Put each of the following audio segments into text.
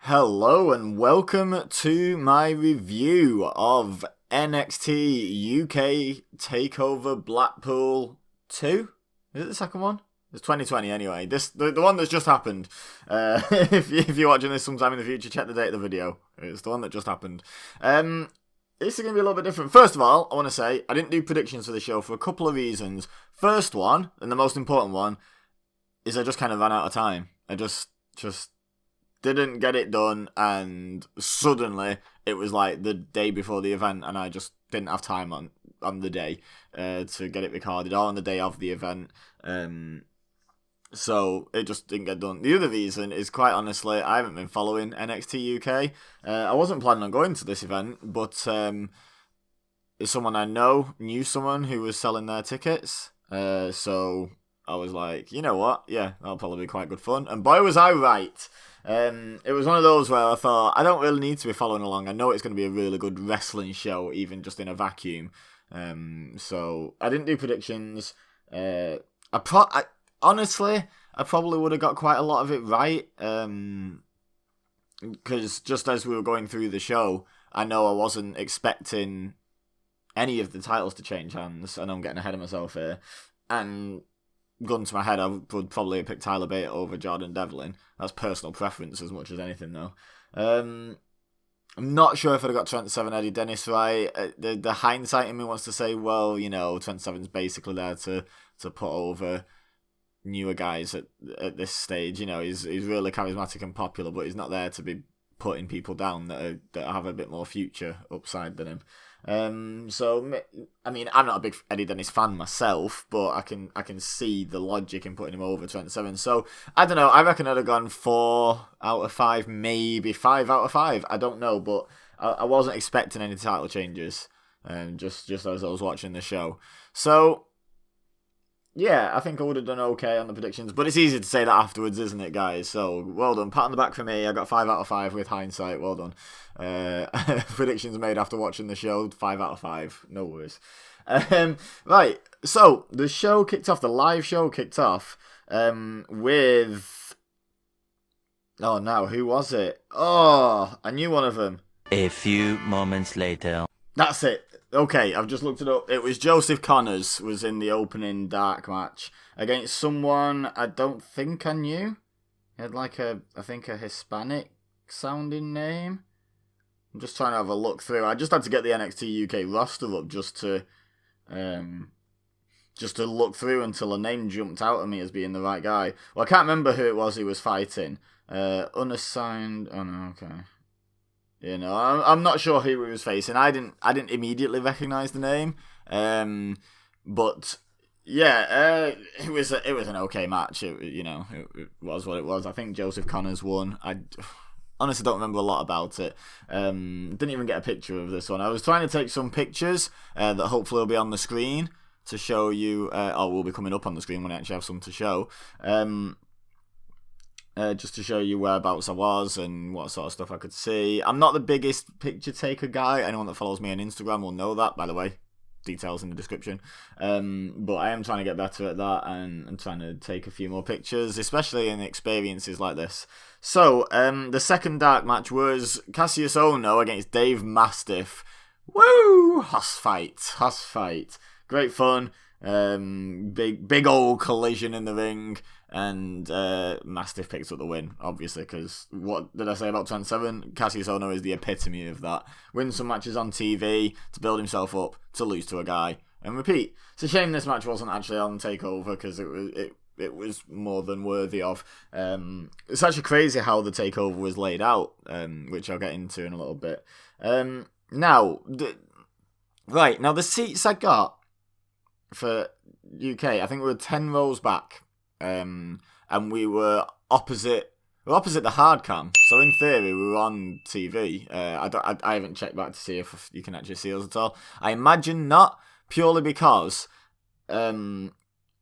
Hello and welcome to my review of NXT UK TakeOver Blackpool 2. Is it the second one? It's 2020 anyway. The one that's just happened. If you're watching this sometime in the future, check the date of the video. It's the one that just happened. This is going to be a little bit different. First of all, I want to say I didn't do predictions for the show for a couple of reasons. First one, and the most important one, is I just kind of ran out of time. I just didn't get it done, and suddenly it was like the day before the event, and I just didn't have time on the day to get it recorded, or on the day of the event. So it just didn't get done. The other reason is, quite honestly, I haven't been following NXT UK. I wasn't planning on going to this event, but someone I knew someone who was selling their tickets. So I was like, you know what? Yeah, that'll probably be quite good fun. And boy, was I right. It was one of those where I thought, I don't really need to be following along. I know it's going to be a really good wrestling show, even just in a vacuum. So I didn't do predictions. Honestly, I probably would have got quite a lot of it right. Because just as we were going through the show, I know I wasn't expecting any of the titles to change hands. I know I'm getting ahead of myself here. And gun to my head, I would probably have picked Tyler Bate over Jordan Devlin. That's personal preference as much as anything, though. I'm not sure if I'd have got 27 Eddie Dennis right. The hindsight in me wants to say, well, 27's basically there to put over newer guys at this stage. He's really charismatic and popular, but he's not there to be putting people down that have a bit more future upside than him. So I mean, I'm not a big Eddie Dennis fan myself, but I can see the logic in putting him over 27. So I don't know. I reckon I'd have gone 4 out of 5, maybe 5 out of 5. I don't know, but I wasn't expecting any title changes. Just as I was watching the show. So yeah, I think I would have done okay on the predictions, but it's easy to say that afterwards, isn't it, guys? So, well done. Pat on the back for me. I got 5 out of 5 with hindsight. Well done. Predictions made after watching the show, 5 out of 5. No worries. Right, so the show kicked off, the live show kicked off with... Oh, no, who was it? Oh, I knew one of them. A few moments later. That's it. Okay, I've just looked it up. It was Joseph Connors was in the opening dark match against someone I don't think I knew. He had I think a Hispanic sounding name. I'm just trying to have a look through. I just had to get the NXT UK roster up just to look through until a name jumped out at me as being the right guy. Well, I can't remember who it was he was fighting. Unassigned. Oh no, okay. I'm not sure who he was facing. I didn't immediately recognise the name, but yeah, it was an okay match. It was what it was. I think Joseph Connors won. I honestly don't remember a lot about it. Didn't even get a picture of this one. I was trying to take some pictures that hopefully will be on the screen to show you, or will be coming up on the screen when I actually have some to show. Just to show you whereabouts I was and what sort of stuff I could see. I'm not the biggest picture taker guy. Anyone that follows me on Instagram will know that, by the way. Details in the description. But I am trying to get better at that and trying to take a few more pictures, especially in experiences like this. So, the second dark match was Cassius Ohno against Dave Mastiff. Woo! Hoss fight. Great fun. Big old collision in the ring. And Mastiff picks up the win, obviously, because what did I say about 27? Cassius Ohno is the epitome of that. Wins some matches on TV to build himself up, to lose to a guy, and repeat. It's a shame this match wasn't actually on TakeOver, because it was more than worthy of. It's actually crazy how the TakeOver was laid out, which I'll get into in a little bit. Now the seats I got for UK, I think we were 10 rows back. And we were opposite the hard cam, so in theory we were on TV. I haven't checked back to see if you can actually see us at all. I imagine not, purely because the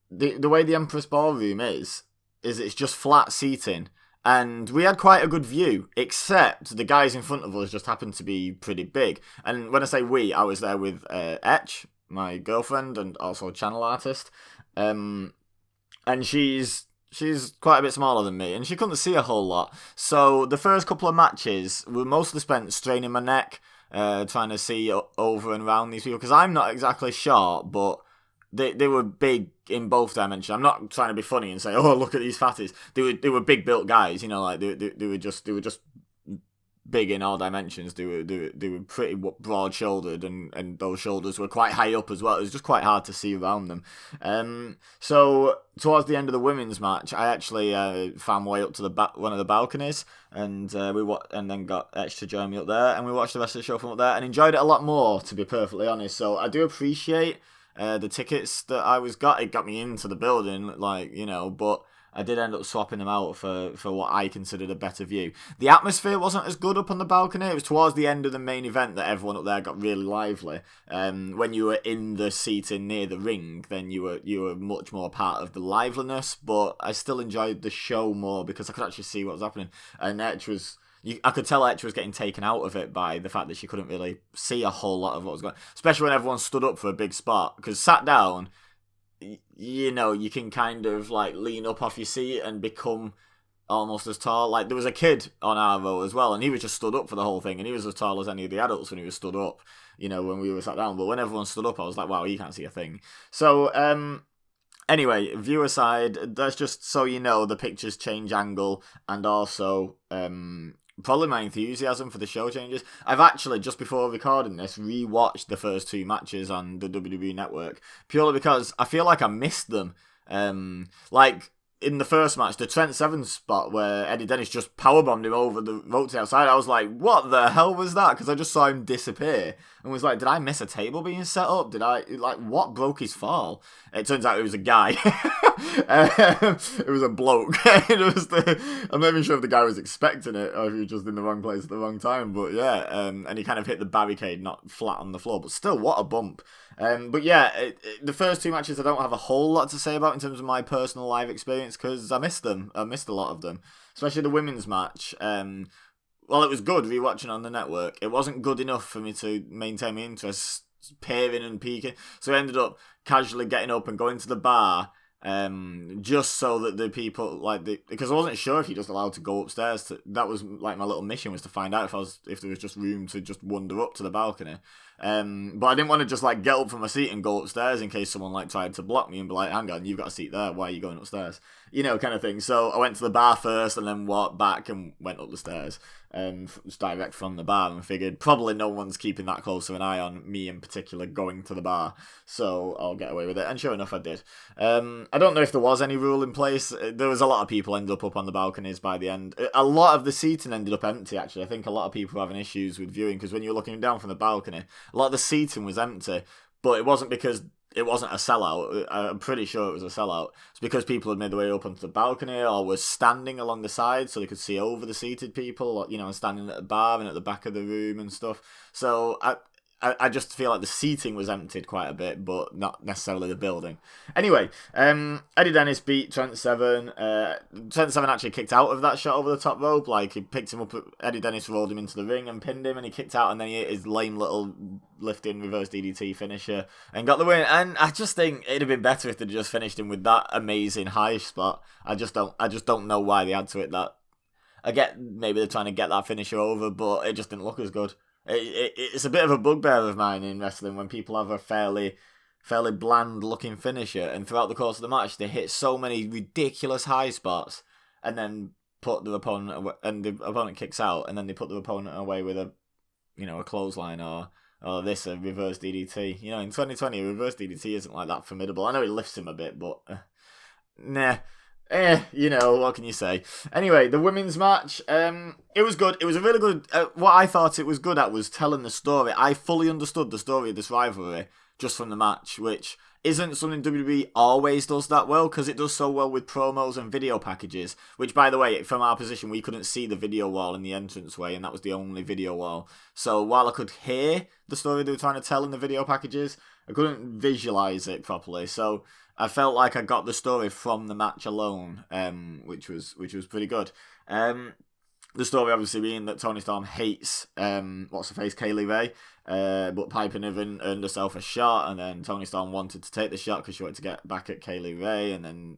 way the Empress Ballroom is it's just flat seating, and we had quite a good view, except the guys in front of us just happened to be pretty big. And when I say we, I was there with Etch, my girlfriend, and also a channel artist. And she's she's quite a bit smaller than me, and she couldn't see a whole lot. So the first couple of matches were mostly spent straining my neck, trying to see over and around these people, because I'm not exactly short, but they were big in both dimensions. I'm not trying to be funny and say, oh, look at these fatties. They were big built guys, you know, like they were just big in all dimensions. They were pretty broad shouldered, and those shoulders were quite high up as well. It was just quite hard to see around them. So towards the end of the women's match, I actually found my way up to one of the balconies, and and then got Etch to join me up there, and we watched the rest of the show from up there, and enjoyed it a lot more, to be perfectly honest. So I do appreciate the tickets that it got me into the building, like, you know, but I did end up swapping them out for what I considered a better view. The atmosphere wasn't as good up on the balcony. It was towards the end of the main event that everyone up there got really lively. When you were in the seating near the ring, then you were much more part of the liveliness, but I still enjoyed the show more because I could actually see what was happening. And I could tell Etch was getting taken out of it by the fact that she couldn't really see a whole lot of what was going on, especially when everyone stood up for a big spot, because sat down, you know, you can kind of like lean up off your seat and become almost as tall. Like, there was a kid on our row as well, and he was just stood up for the whole thing, and he was as tall as any of the adults when he was stood up, you know, when we were sat down. But when everyone stood up, I was like, wow, you can't see a thing. So anyway, viewer side, that's just so you know, the pictures change angle, and also probably my enthusiasm for the show changes. I've actually, just before recording this, rewatched the first two matches on the WWE Network, purely because I feel like I missed them. Like, in the first match, the Trent Seven spot where Eddie Dennis just powerbombed him over the ropes outside, I was like, what the hell was that? Because I just saw him disappear and was like, did I miss a table being set up? What broke his fall? It turns out it was a guy. It was a bloke. I'm not even sure if the guy was expecting it or if he was just in the wrong place at the wrong time. But yeah, and he kind of hit the barricade, not flat on the floor. But still, what a bump. But yeah, the first two matches I don't have a whole lot to say about in terms of my personal live experience, because I missed them. I missed a lot of them, especially the women's match. Well, it was good rewatching on the network. It wasn't good enough for me to maintain my interest, peering and peeking. So I ended up casually getting up and going to the bar, just so that the people, because I wasn't sure if you're just allowed to go upstairs. That was like my little mission, was to find out if there was just room to just wander up to the balcony. But I didn't want to just like get up from my seat and go upstairs in case someone like tried to block me and be like, hang on, you've got a seat there, why are you going upstairs? You know, kind of thing. So I went to the bar first and then walked back and went up the stairs, just direct from the bar, and figured probably no one's keeping that close of an eye on me in particular going to the bar, so I'll get away with it. And sure enough, I did. I don't know if there was any rule in place. There was a lot of people ended up on the balconies by the end. A lot of the seating ended up empty, actually. I think a lot of people were having issues with viewing, because when you were looking down from the balcony, a lot of the seating was empty, but it wasn't because it wasn't a sellout. I'm pretty sure it was a sellout. It's because people had made their way up onto the balcony or were standing along the side so they could see over the seated people, you know, and standing at the bar and at the back of the room and stuff. So I just feel like the seating was emptied quite a bit, but not necessarily the building. Anyway, Eddie Dennis beat Trent Seven. Trent Seven actually kicked out of that shot over the top rope. Like, he picked him up, Eddie Dennis rolled him into the ring and pinned him, and he kicked out, and then he hit his lame little lifting reverse DDT finisher and got the win. And I just think it'd have been better if they'd just finished him with that amazing high spot. I just don't know why they had to hit that. I get maybe they're trying to get that finisher over, but it just didn't look as good. It's a bit of a bugbear of mine in wrestling when people have a fairly bland looking finisher, and throughout the course of the match they hit so many ridiculous high spots, and then put the opponent away, and the opponent kicks out, and then they put the opponent away with a clothesline or a reverse DDT. You know, in 2020 a reverse DDT isn't like that formidable. I know it lifts him a bit, but nah. You know, what can you say? Anyway, the women's match, it was good. It was a really good, what I thought it was good at was telling the story. I fully understood the story of this rivalry just from the match, which isn't something WWE always does that well, because it does so well with promos and video packages, which, by the way, from our position, we couldn't see the video wall in the entranceway, and that was the only video wall. So while I could hear the story they were trying to tell in the video packages, I couldn't visualize it properly. So I felt like I got the story from the match alone, which was pretty good. The story obviously being that Toni Storm hates what's her face, Kaylee Ray, but Piper Niven earned herself a shot, and then Toni Storm wanted to take the shot because she wanted to get back at Kaylee Ray, and then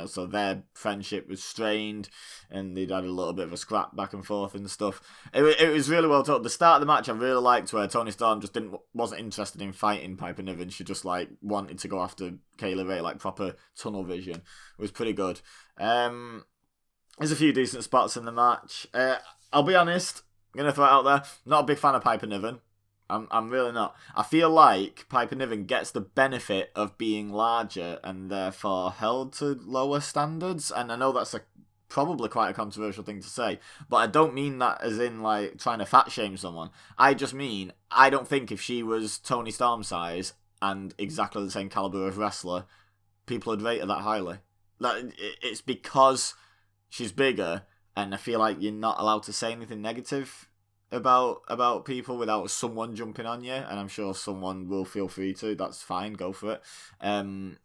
so their friendship was strained, and they'd had a little bit of a scrap back and forth and stuff. It was really well told. The start of the match I really liked, where Toni Storm just wasn't interested in fighting Piper Niven. She just like wanted to go after Kaylee Ray, like proper tunnel vision. It was pretty good. There's a few decent spots in the match. I'll be honest, I'm going to throw it out there. Not a big fan of Piper Niven. I'm really not. I feel like Piper Niven gets the benefit of being larger and therefore held to lower standards. And I know that's probably quite a controversial thing to say, but I don't mean that as in like trying to fat shame someone. I just mean, I don't think if she was Toni Storm size and exactly the same caliber of wrestler, people would rate her that highly. It's because she's bigger, and I feel like you're not allowed to say anything negative about people without someone jumping on you, and I'm sure someone will feel free to. That's fine, go for it. I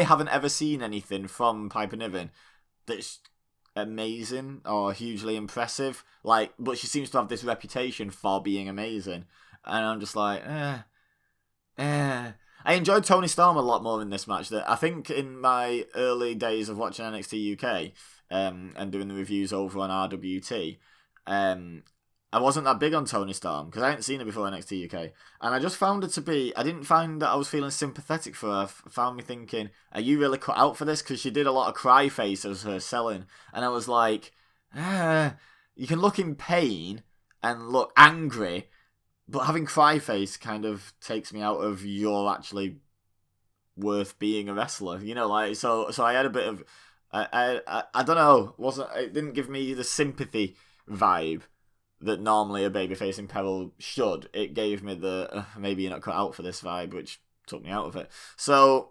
haven't ever seen anything from Piper Niven that's amazing or hugely impressive. But she seems to have this reputation for being amazing, and I'm just like, I enjoyed Toni Storm a lot more in this match. I think in my early days of watching NXT UK and doing the reviews over on RWT, I wasn't that big on Toni Storm because I hadn't seen her before NXT UK. And I just found her to be... I didn't find that I was feeling sympathetic for her. I found me thinking, are you really cut out for this? Because she did a lot of cry face as her selling. And I was like, you can look in pain and look angry, but having cry face kind of takes me out of you're actually worth being a wrestler, So I had a bit of, I don't know, it didn't give me the sympathy vibe that normally a babyface in peril should. It gave me the maybe you're not cut out for this vibe, which took me out of it. So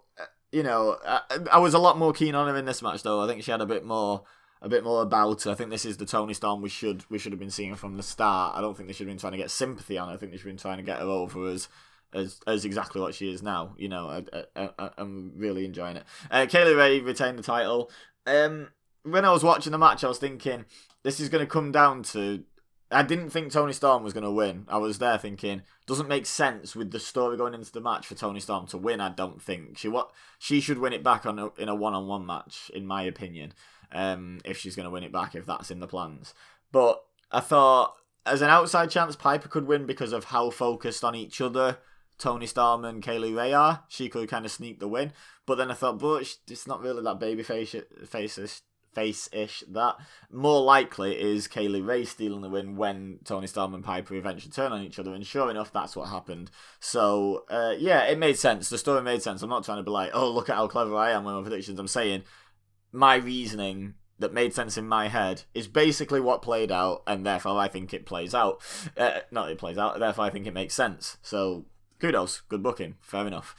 I was a lot more keen on her in this match though. I think she had a bit more about her. I think this is the Toni Storm we should have been seeing from the start. I don't think they should have been trying to get sympathy on her. I think they should have been trying to get her over as exactly what she is now. I'm really enjoying it. Kaylee Ray retained the title. When I was watching the match, I was thinking, this is going to come down to... I didn't think Toni Storm was going to win. I was there thinking, doesn't make sense with the story going into the match for Toni Storm to win, I don't think. She should win it back in a one-on-one match, in my opinion. If she's going to win it back, if that's in the plans. But I thought, as an outside chance, Piper could win because of how focused on each other Toni Storm and Kaylee Ray are. She could kind of sneak the win. But then I thought, but it's not really that baby face-ish. That more likely is Kaylee Ray stealing the win when Toni Storm and Piper eventually turn on each other. And sure enough, that's what happened. So, it made sense. The story made sense. I'm not trying to be like, oh, look at how clever I am with my predictions. I'm saying my reasoning that made sense in my head is basically what played out, and therefore I think it plays out. Not it plays out, therefore I think it makes sense. So, kudos, good booking, fair enough.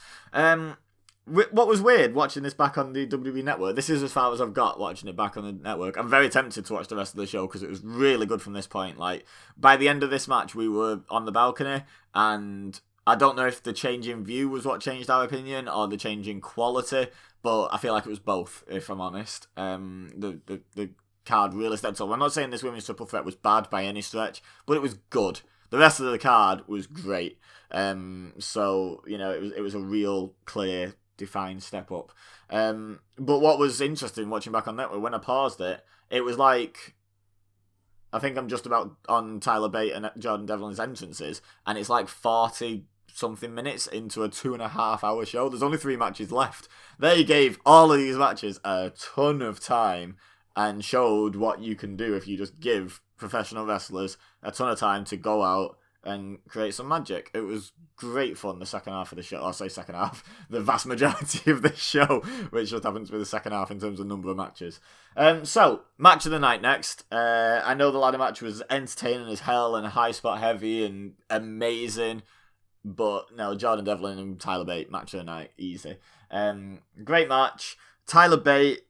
What was weird watching this back on the WWE Network, this is as far as I've got watching it back on the network. I'm very tempted to watch the rest of the show because it was really good from this point. Like, by the end of this match, we were on the balcony, and I don't know if the change in view was what changed our opinion or the change in quality, but I feel like it was both, if I'm honest. The card really stepped up. I'm not saying this women's triple threat was bad by any stretch, but it was good. The rest of the card was great. So, it was a real clear, defined step up. But what was interesting watching back on network, when I paused it, it was like, I think I'm just about on Tyler Bate and Jordan Devlin's entrances, and it's like 40-something minutes into a 2.5-hour show. There's only 3 matches left. They gave all of these matches a ton of time and showed what you can do if you just give professional wrestlers a ton of time to go out and create some magic. It was great fun, the second half of the show. I'll say second half. The vast majority of this show, which just happens to be the second half in terms of number of matches. So, match of the night next. I know the ladder match was entertaining as hell and high spot heavy and amazing. But no, Jordan Devlin and Tyler Bate, match of the night, easy. Great match. Tyler Bate,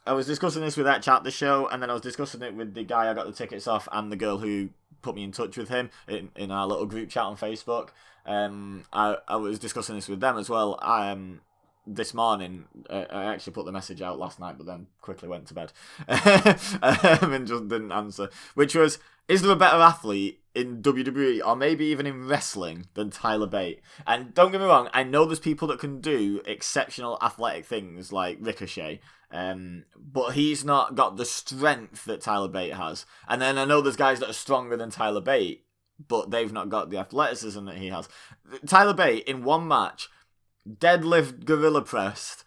I was discussing this with that chat the show, and then I was discussing it with the guy I got the tickets off and the girl who put me in touch with him in our little group chat on Facebook. I was discussing this with them as well. this morning. I actually put the message out last night, but then quickly went to bed and just didn't answer. Which was, is there a better athlete in WWE or maybe even in wrestling than Tyler Bate? And don't get me wrong, I know there's people that can do exceptional athletic things like Ricochet, but he's not got the strength that Tyler Bate has. And then I know there's guys that are stronger than Tyler Bate, but they've not got the athleticism that he has. Tyler Bate, in one match, deadlift gorilla pressed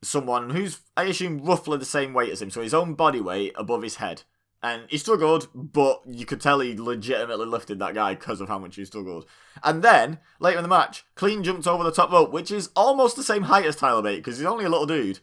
someone who's, I assume, roughly the same weight as him, so his own body weight above his head. And he struggled, but you could tell he legitimately lifted that guy because of how much he struggled. And then, later in the match, clean jumped over the top rope, which is almost the same height as Tyler Bate, because he's only a little dude.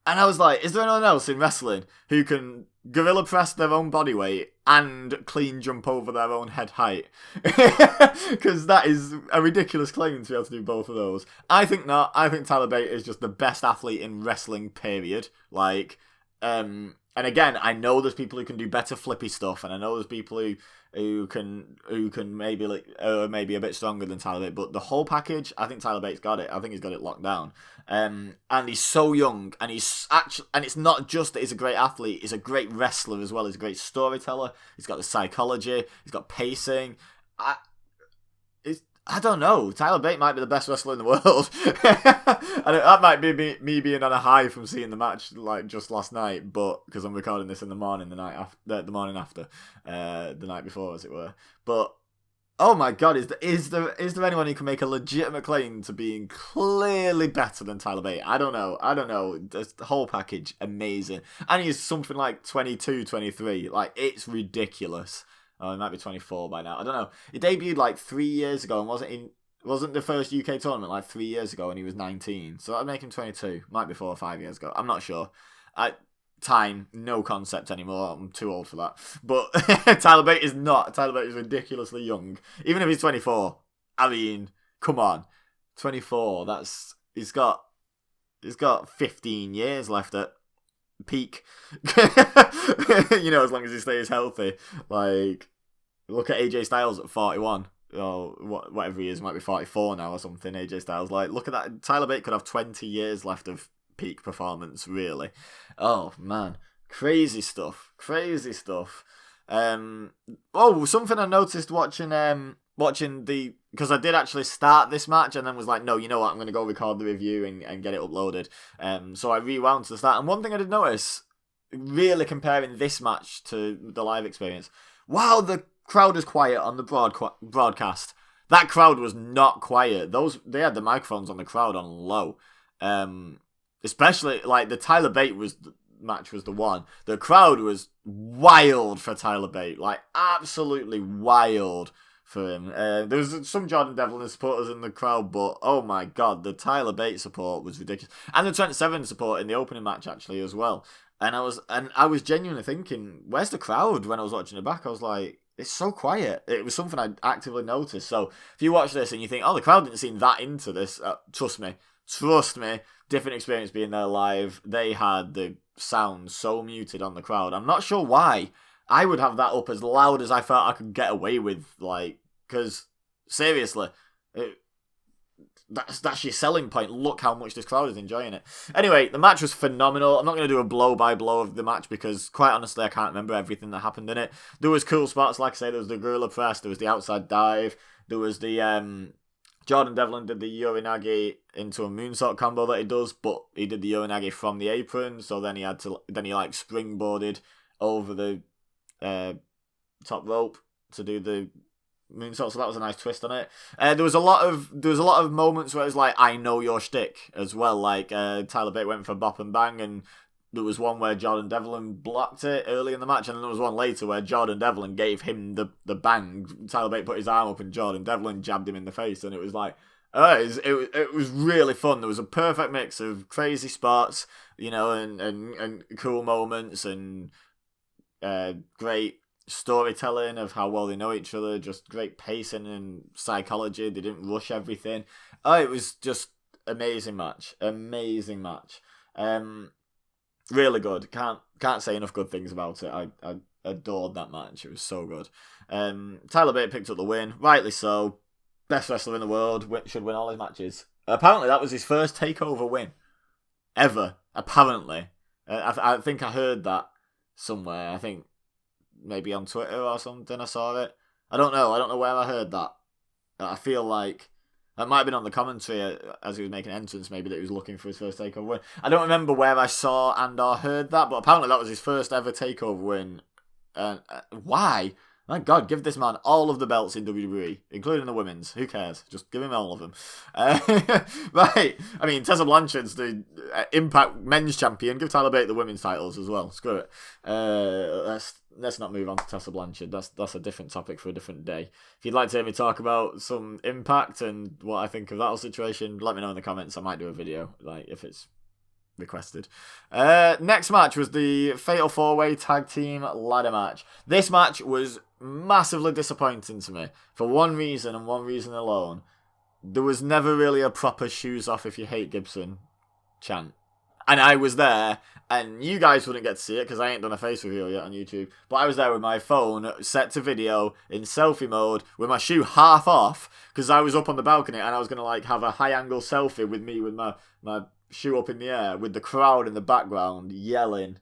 And I was like, is there anyone else in wrestling who can gorilla press their own body weight and clean jump over their own head height? Because that is a ridiculous claim to be able to do both of those. I think not. I think Tyler Bate is just the best athlete in wrestling, period. Like, and again, I know there's people who can do better flippy stuff, and I know there's people who can maybe maybe a bit stronger than Tyler Bate, but the whole package, I think Tyler Bate's got it. I think he's got it locked down. And he's so young, and he's actually, and it's not just that he's a great athlete, he's a great wrestler as well. He's a great storyteller. He's got the psychology. He's got pacing. I don't know. Tyler Bate might be the best wrestler in the world. And that might be me being on a high from seeing the match like just last night, but because I'm recording this in the morning, the morning after, the night before, as it were. But oh my god, is there anyone who can make a legitimate claim to being clearly better than Tyler Bate? I don't know. The whole package, amazing. And he's something like 22, 23. Like, it's ridiculous. Oh, he might be 24 by now. I don't know. He debuted like 3 years ago and wasn't the first UK tournament like 3 years ago, and he was 19. So that'd make him 22. Might be 4 or 5 years ago. I'm not sure. Time, no concept anymore. I'm too old for that. But Tyler Bate is not. Tyler Bate is ridiculously young. Even if he's 24. I mean, come on. 24, he's got 15 years left at peak. As long as he stays healthy. Like, look at AJ Styles at 41. Or whatever he is, might be 44 now or something. AJ Styles, like, look at that. Tyler Bate could have 20 years left of peak performance, really. Oh man, crazy stuff. Something I noticed watching because I did actually start this match and then was like, no, you know what, I'm going to go record the review and get it uploaded. So I rewound to the start, and one thing I did notice, really comparing this match to the live experience, wow, the crowd is quiet on the broadcast. That crowd was not quiet. They had the microphones on the crowd on low. Especially, like, the Tyler Bate match was the one. The crowd was wild for Tyler Bate. Like, absolutely wild for him. There was some Jordan Devlin supporters in the crowd, but oh my god, the Tyler Bate support was ridiculous. And the Trent Seven support in the opening match, actually, as well. And I was genuinely thinking, where's the crowd? When I was watching it back, I was like, it's so quiet. It was something I actively noticed. So if you watch this and you think, oh, the crowd didn't seem that into this, trust me, different experience being there live. They had the sound so muted on the crowd. I'm not sure why. I would have that up as loud as I felt I could get away with, like, because seriously, that's your selling point. Look how much this crowd is enjoying it. Anyway, the match was phenomenal. I'm not going to do a blow-by-blow of the match because, quite honestly, I can't remember everything that happened in it. There was cool spots, like I say, there was the gorilla press, there was the outside dive, there was the Jordan Devlin did the Uranage into a moonsault combo that he does, but he did the Uranage from the apron, so then he springboarded over the top rope to do the moonsault, so that was a nice twist on it. There was a lot of moments where it was like, I know your shtick as well. Like Tyler Bate went for bop and bang, and there was one where Jordan Devlin blocked it early in the match, and then there was one later where Jordan Devlin gave him the bang. Tyler Bate put his arm up, and Jordan Devlin jabbed him in the face, and it was like, it was really fun. There was a perfect mix of crazy spots, and cool moments, and great storytelling of how well they know each other, just great pacing and psychology. They didn't rush everything. It was just amazing match. Really good. Can't say enough good things about it. I adored that match. It was so good. Tyler Bate picked up the win, rightly so. Best wrestler in the world, should win all his matches. Apparently, that was his first TakeOver win ever. Apparently, I think I heard that somewhere. I think maybe on Twitter or something. I saw it. I don't know. I don't know where I heard that. I feel like it might have been on the commentary as he was making entrance. Maybe that he was looking for his first TakeOver win. I don't remember where I saw and or heard that, but apparently that was his first ever TakeOver win. Why? My God, give this man all of the belts in WWE, including the women's. Who cares? Just give him all of them. Right. I mean, Tessa Blanchard's the Impact Men's Champion. Give Tyler Bate the women's titles as well. Screw it. Let's not move on to Tessa Blanchard. That's a different topic for a different day. If you'd like to hear me talk about some Impact and what I think of that whole situation, let me know in the comments. I might do a video, like, if it's requested. Next match was the Fatal 4-Way Tag Team Ladder match. This match was massively disappointing to me for one reason and one reason alone. There was never really a proper shoes off if you hate Gibson chant. And I was there, and you guys wouldn't get to see it because I ain't done a face reveal yet on YouTube, but I was there with my phone set to video in selfie mode with my shoe half off because I was up on the balcony and I was going to like have a high angle selfie with me with my shoe up in the air with the crowd in the background yelling,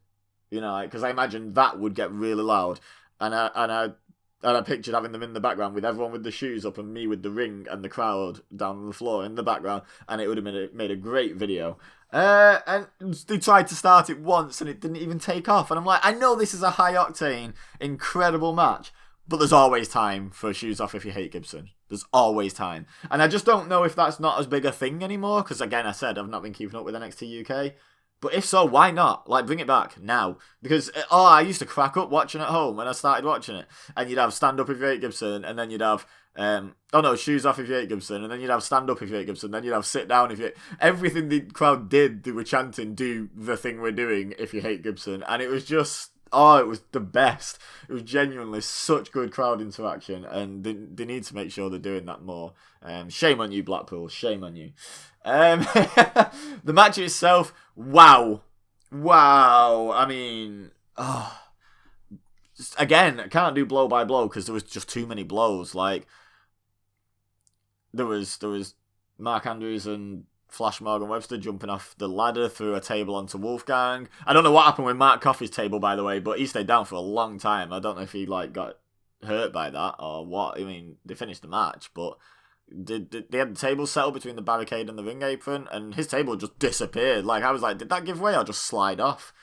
you know, because I imagined that would get really loud. And I pictured having them in the background with everyone with the shoes up and me with the ring and the crowd down on the floor in the background, and it would have made a great video. And they tried to start it once and it didn't even take off. And I'm like, I know this is a high octane, incredible match, but there's always time for shoes off if you hate Gibson. There's always time. And I just don't know if that's not as big a thing anymore, because again, I said I've not been keeping up with NXT UK. But if so, why not? Like, bring it back now. Because, I used to crack up watching at home when I started watching it. And you'd have stand up if you hate Gibson, and then you'd have, shoes off if you hate Gibson, and then you'd have stand up if you hate Gibson, then you'd have sit down if you hate... Everything the crowd did, they were chanting, do the thing we're doing if you hate Gibson. And it was just, it was the best. It was genuinely such good crowd interaction, and they need to make sure they're doing that more. Shame on you, Blackpool. Shame on you. The match itself, wow. I mean, again, I can't do blow by blow because there was just too many blows. Like, there was Mark Andrews and Flash Morgan Webster jumping off the ladder through a table onto Wolfgang. I don't know what happened with Mark Coffey's table, by the way, but he stayed down for a long time. I don't know if he got hurt by that or what. I mean, they finished the match, but they had the table settled between the barricade and the ring apron, and his table just disappeared. Like, I was like, did that give way or just slide off?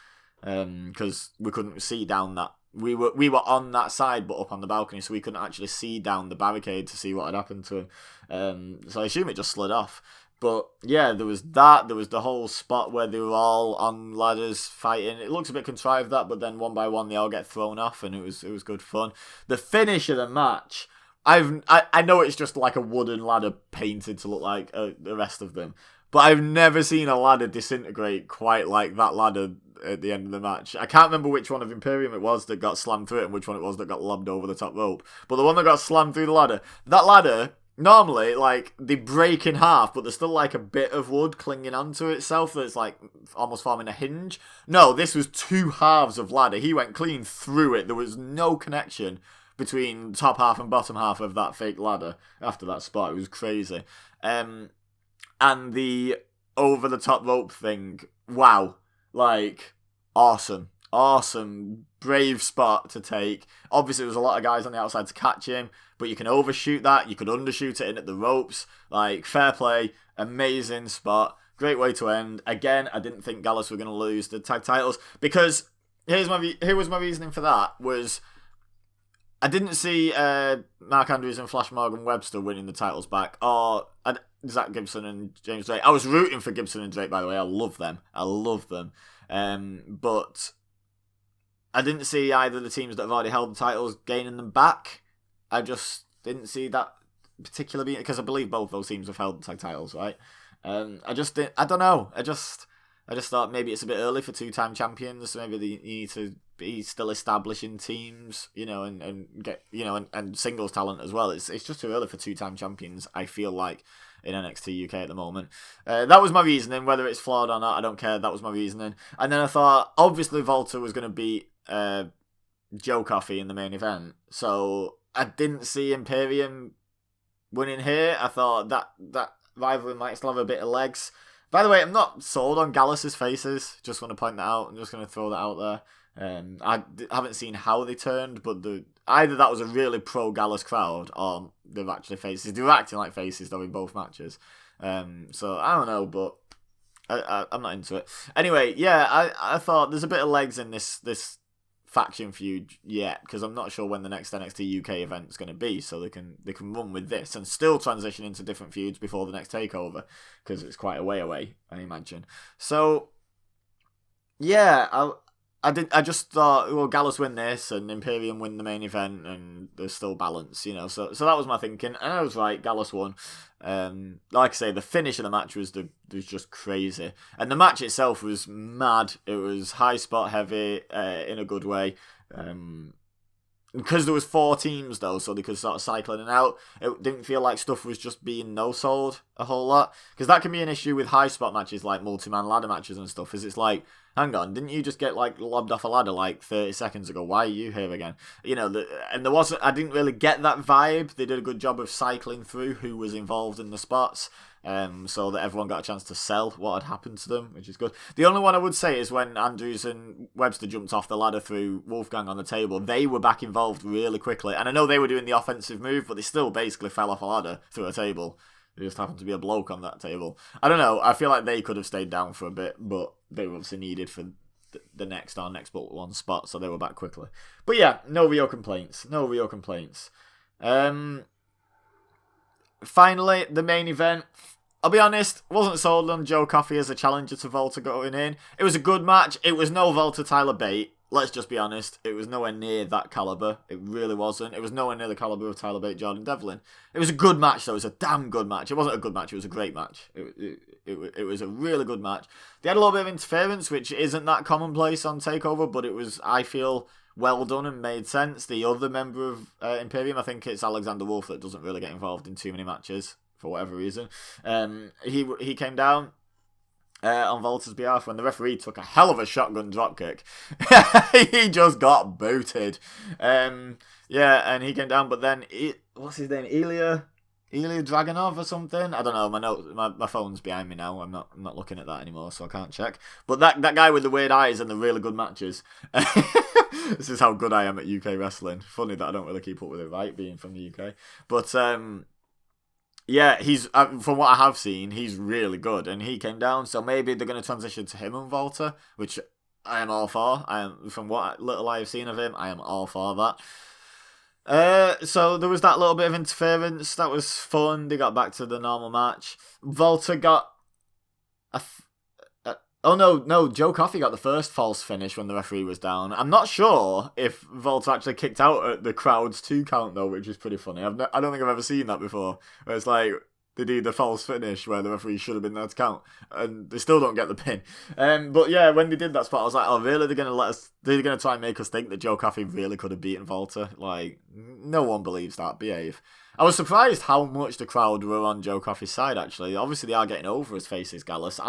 Because we couldn't see down that. We were on that side, but up on the balcony, so we couldn't actually see down the barricade to see what had happened to him. So I assume it just slid off. But yeah, there was that. There was the whole spot where they were all on ladders fighting. It looks a bit contrived, that, but then one by one they all get thrown off, and it was good fun. The finish of the match, I know it's just like a wooden ladder painted to look like the rest of them, but I've never seen a ladder disintegrate quite like that ladder at the end of the match. I can't remember which one of Imperium it was that got slammed through it and which one it was that got lobbed over the top rope. But the one that got slammed through the ladder, that ladder, normally, like, they break in half, but there's still like a bit of wood clinging onto itself that's like almost forming a hinge. No, this was two halves of ladder. He went clean through it. There was no connection between top half and bottom half of that fake ladder after that spot. It was crazy. And the over the top rope thing, wow. Like, awesome. Brave spot to take. Obviously, there was a lot of guys on the outside to catch him, but you can overshoot that. You could undershoot it in at the ropes. Like, fair play. Amazing spot. Great way to end. Again, I didn't think Gallus were going to lose the tag titles, because here was my reasoning for that, was I didn't see Mark Andrews and Flash Morgan Webster winning the titles back, or Zach Gibson and James Drake. I was rooting for Gibson and Drake, by the way. I love them. But I didn't see either of the teams that have already held the titles gaining them back. I just didn't see that particular being, because I believe both those teams have held the tag titles, right? I just didn't. I don't know. I just thought maybe it's a bit early for two-time champions. So maybe you need to be still establishing teams, and get, and singles talent as well. It's just too early for two-time champions, I feel like, in NXT UK at the moment. That was my reasoning. Whether it's flawed or not, I don't care. That was my reasoning. And then I thought, obviously, Volta was going to beat Joe Coffey in the main event. So I didn't see Imperium winning here. I thought that rivalry might still have a bit of legs. By the way, I'm not sold on Gallows' faces. Just want to point that out. I'm just going to throw that out there. I haven't seen how they turned, but either that was a really pro-Gallows crowd, or they're actually faces. They were acting like faces, though, in both matches. So, I don't know, but I'm not into it. Anyway, yeah, I thought there's a bit of legs in this faction feud yet, because I'm not sure when the next NXT UK event is going to be, so they can run with this and still transition into different feuds before the next takeover, because it's quite a way away, I imagine. So yeah, I just thought, well, Gallows win this and Imperium win the main event, and there's still balance, you know. So that was my thinking, and I was right. Gallows won. Like I say, the finish of the match was just crazy, and the match itself was mad. It was high spot heavy in a good way. Because there was 4 teams though, so they could sort of cycle in and out. It didn't feel like stuff was just being no-sold a whole lot, because that can be an issue with high spot matches like multi-man ladder matches and stuff. Is it's like, hang on, didn't you just get like lobbed off a ladder like 30 seconds ago? Why are you here again? You know, and there wasn't. I didn't really get that vibe. They did a good job of cycling through who was involved in the spots. So that everyone got a chance to sell what had happened to them, which is good. The only one I would say is when Andrews and Webster jumped off the ladder through Wolfgang on the table, they were back involved really quickly. And I know they were doing the offensive move, but they still basically fell off a ladder through a table. There just happened to be a bloke on that table. I don't know, I feel like they could have stayed down for a bit, but they were obviously needed for the next but one spot, so they were back quickly. But yeah, no real complaints. Finally, the main event. I'll be honest, wasn't sold on Joe Coffey as a challenger to Volta going in. It was a good match. It was no Volta Tyler Bate. Let's just be honest. It was nowhere near that caliber. It really wasn't. It was nowhere near the caliber of Tyler Bate, Jordan Devlin. It was a good match, though. It was a damn good match. It wasn't a good match. It was a great match. It was a really good match. They had a little bit of interference, which isn't that commonplace on TakeOver, but it was, I feel, well done and made sense. The other member of Imperium, I think it's Alexander Wolf, that doesn't really get involved in too many matches for whatever reason. He came down on Volta's behalf when the referee took a hell of a shotgun dropkick. He just got booted. Yeah, and he came down, but then what's his name? Ilya Dragunov or something? I don't know. My phone's behind me now. I'm not looking at that anymore, so I can't check. But that guy with the weird eyes and the really good matches. This is how good I am at UK wrestling. Funny that I don't really keep up with it, right? Being from the UK, but yeah, he's from what I have seen, he's really good, and he came down. So maybe they're going to transition to him and Volta, which I am all for. From what little I have seen of him, I am all for that. So there was that little bit of interference. That was fun. They got back to the normal match. Volta got oh no, Joe Coffey got the first false finish when the referee was down. I'm not sure if Volta actually kicked out at the crowd's 2 count though, which is pretty funny. I don't think I've ever seen that before. Where it's like they do the false finish where the referee should have been there to count, and they still don't get the pin. But yeah, when they did that spot, I was like, oh really? They're gonna try and make us think that Joe Coffey really could have beaten Volta? Like, no one believes that. Behave. I was surprised how much the crowd were on Joe Coffey's side. Actually, obviously they are getting over his faces, Gallus.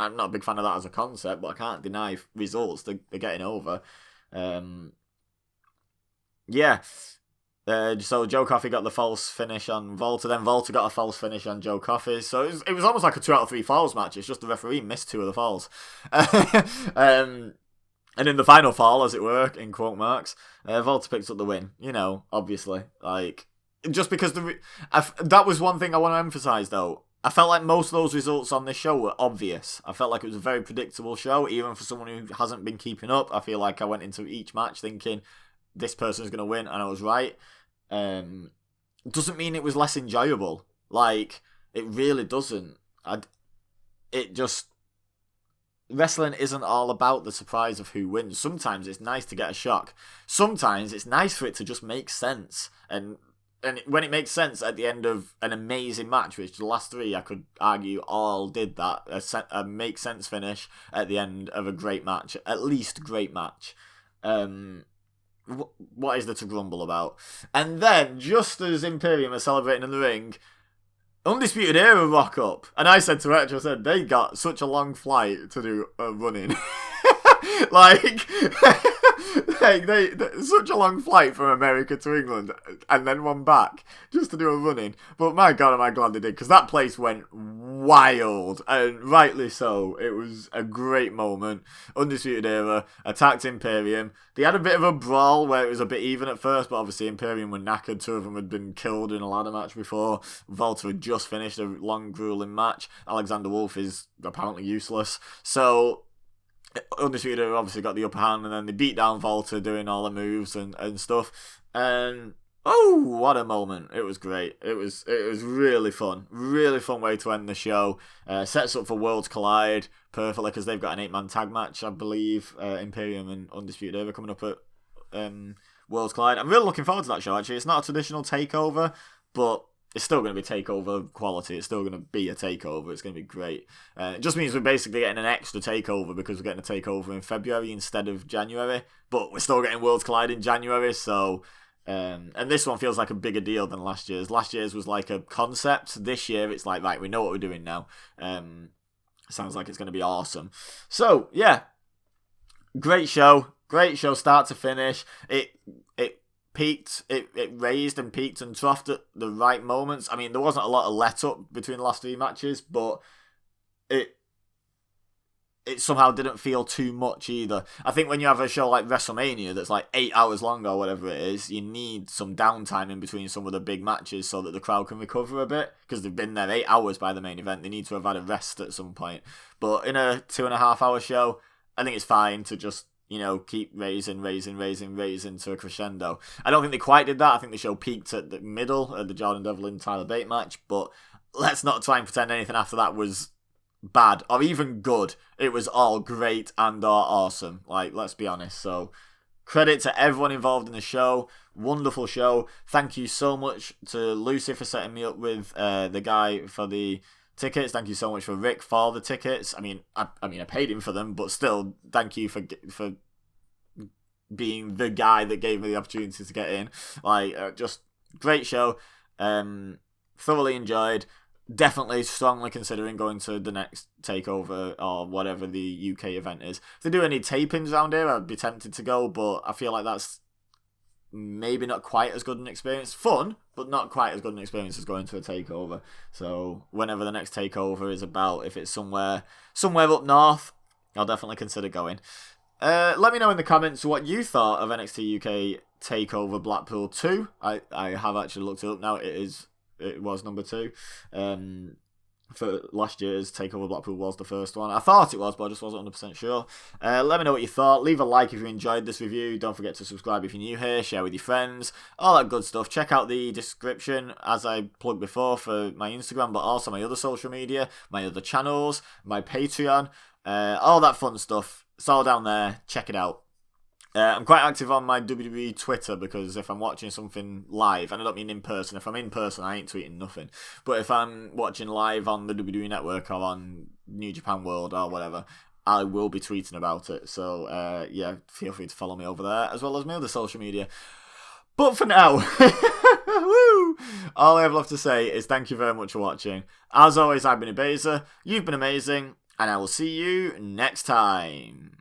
I'm not a big fan of that as a concept, but I can't deny results. They're getting over. Yeah. So Joe Coffey got the false finish on Volta, then Volta got a false finish on Joe Coffey. So it was almost like a 2 out of 3 falls match. It's just the referee missed 2 of the falls. And in the final fall, as it were, in quote marks, Volta picks up the win. You know, obviously. Like, just because that was one thing I want to emphasise, though. I felt like most of those results on this show were obvious. I felt like it was a very predictable show, even for someone who hasn't been keeping up. I feel like I went into each match thinking, this person's going to win, and I was right. Doesn't mean it was less enjoyable. Like, it really doesn't. Wrestling isn't all about the surprise of who wins. Sometimes it's nice to get a shock. Sometimes it's nice for it to just make sense. And when it makes sense at the end of an amazing match, which the last 3, I could argue, all did that, a make sense finish at the end of a great match, at least great match. What is there to grumble about? And then, just as Imperium are celebrating in the ring, Undisputed Era rock up. And I said to Retro, they got such a long flight to do running. like, such a long flight from America to England and then one back just to do a run-in. But my God, am I glad they did, because that place went wild, and rightly so. It was a great moment. Undisputed Era attacked Imperium. They had a bit of a brawl where it was a bit even at first, but obviously Imperium were knackered. Two of them had been killed in a ladder match before. Volta had just finished a long, grueling match. Alexander Wolf is apparently useless. So Undisputed Era obviously got the upper hand, and then they beat down Volta doing all the moves and stuff. And oh, what a moment. It was great. It was really fun. Really fun way to end the show. Sets up for Worlds Collide perfectly, because they've got an 8-man tag match, I believe. Imperium and Undisputed Era coming up at Worlds Collide. I'm really looking forward to that show, actually. It's not a traditional takeover, but it's still going to be takeover quality. It's still going to be a takeover. It's going to be great. It just means we're basically getting an extra takeover, because we're getting a takeover in February instead of January. But we're still getting Worlds Collide in January, so... and this one feels like a bigger deal than last year's. Last year's was like a concept. This year it's like, right, we know what we're doing now. Sounds like it's going to be awesome. So, yeah. Great show. Great show start to finish. It peaked. It raised and peaked and troughed at the right moments. I mean, there wasn't a lot of let-up between the last 3 matches, but it somehow didn't feel too much either. I think when you have a show like WrestleMania that's like 8 hours long or whatever it is, you need some downtime in between some of the big matches so that the crowd can recover a bit, because they've been there 8 hours by the main event. They need to have had a rest at some point. But in a 2.5 hour show, I think it's fine to just, keep raising to a crescendo. I don't think they quite did that. I think the show peaked at the middle of the Jordan Devlin Tyler Bate match, but let's not try and pretend anything after that was bad or even good. It was all great and awesome. Like, let's be honest. So, credit to everyone involved in the show. Wonderful show. Thank you so much to Lucy for setting me up with the guy for the tickets. Thank you so much for Rick for the tickets. I mean, I paid him for them, but still, thank you for being the guy that gave me the opportunity to get in. Like, just great show. Thoroughly enjoyed. Definitely strongly considering going to the next takeover or whatever the UK event is. If they do any tapings around here, I'd be tempted to go, but I feel like that's maybe not quite as good an experience. Fun, but not quite as good an experience as going to a takeover. So whenever the next takeover is about, if it's somewhere up north, I'll definitely consider going. Let me know in the comments what you thought of NXT UK TakeOver Blackpool 2. I have actually looked it up now. It was number 2. For last year's TakeOver Blackpool was the first one. I thought it was, but I just wasn't 100% sure. Let me know what you thought. Leave a like if you enjoyed this review. Don't forget to subscribe if you're new here. Share with your friends. All that good stuff. Check out the description, as I plugged before, for my Instagram, but also my other social media, my other channels, my Patreon, all that fun stuff. It's all down there. Check it out. I'm quite active on my WWE Twitter, because if I'm watching something live, and I don't mean in person, if I'm in person I ain't tweeting nothing, but if I'm watching live on the WWE Network or on New Japan World or whatever, I will be tweeting about it. So yeah, feel free to follow me over there, as well as my other social media. But for now, woo, all I have left to say is thank you very much for watching. As always, I've been EBEZA, you've been amazing, and I will see you next time.